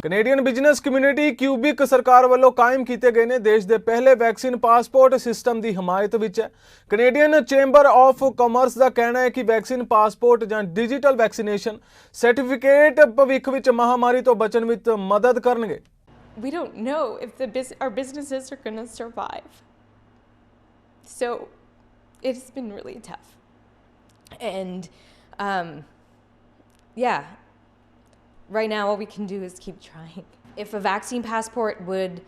Canadian business community cubic ਸਰਕਾਰ ਵੱਲੋਂ ਕਾਇਮ ਕੀਤੇ ਗਏ ਨੇ ਦੇਸ਼ ਦੇ ਪਹਿਲੇ ਵੈਕਸੀਨ ਪਾਸਪੋਰਟ ਸਿਸਟਮ ਦੀ ਹਮਾਇਤ ਵਿੱਚ ਹੈ। ਕੈਨੇਡੀਅਨ ਚੈਂਬਰ ਆਫ ਕਾਮਰਸ ਦਾ ਕਹਿਣਾ ਹੈ ਕਿ ਵੈਕਸੀਨ ਪਾਸਪੋਰਟ ਜਾਂ ਡਿਜੀਟਲ ਵੈਕਸੀਨੇਸ਼ਨ ਸਰਟੀਫਿਕੇਟ ਭਵਿੱਖ ਵਿੱਚ ਮਹਾਮਾਰੀ ਤੋਂ ਬਚਣ ਵਿੱਚ ਮਦਦ ਕਰਨਗੇ। We don't know if our businesses are going to survive. So it's been really tough. And right now all we can do is keep trying. If a vaccine passport would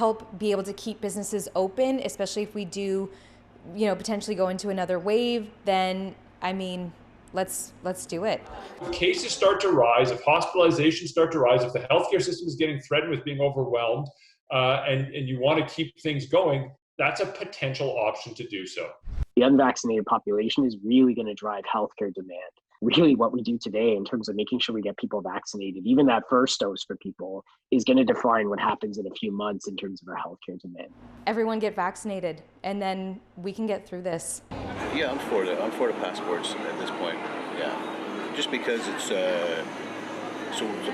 help be able to keep businesses open, especially if we do, potentially go into another wave, then I mean, let's do it. If cases start to rise, if hospitalizations start to rise, if the healthcare system is getting threatened with being overwhelmed, and you want to keep things going, that's a potential option to do so. The unvaccinated population is really going to drive healthcare demand. Really what we do today in terms of making sure we get people vaccinated, even that first dose for people, is going to define what happens in a few months in terms of our healthcare demand. Everyone get vaccinated and then we can get through this. Yeah, I'm for the passports at this point. Yeah, just because it's a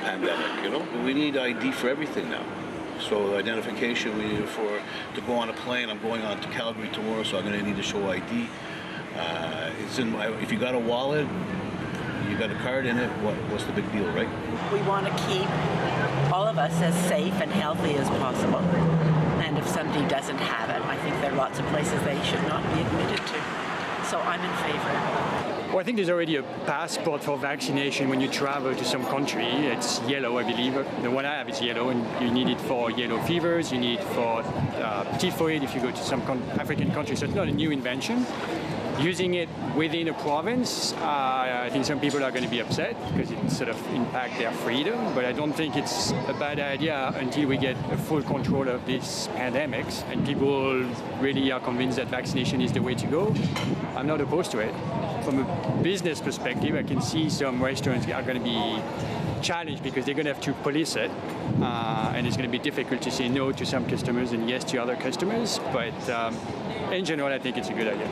pandemic, We need ID for everything now. So identification, we need it to go on a plane. I'm going on to Calgary tomorrow, so I'm going to need to show ID. If you got a wallet, you got a card in it, what's the big deal, right? We want to keep all of us as safe and healthy as possible. And if somebody doesn't have it, I think there are lots of places they should not be admitted to. So I'm in favor. Well, I think there's already a passport for vaccination when you travel to some country. It's yellow, I believe. The one I have is yellow, and you need it for yellow fevers. You need it for typhoid if you go to some African countries. So it's not a new invention. Using it within a province, I think some people are going to be upset because it sort of impact their freedom. But I don't think it's a bad idea until we get a full control of these pandemics and people really are convinced that vaccination is the way to go. I'm not opposed to it. From a business perspective, I can see some restaurants are going to be challenged because they're going to have to police it, and it's going to be difficult to say no to some customers and yes to other customers. But in general, I think it's a good idea.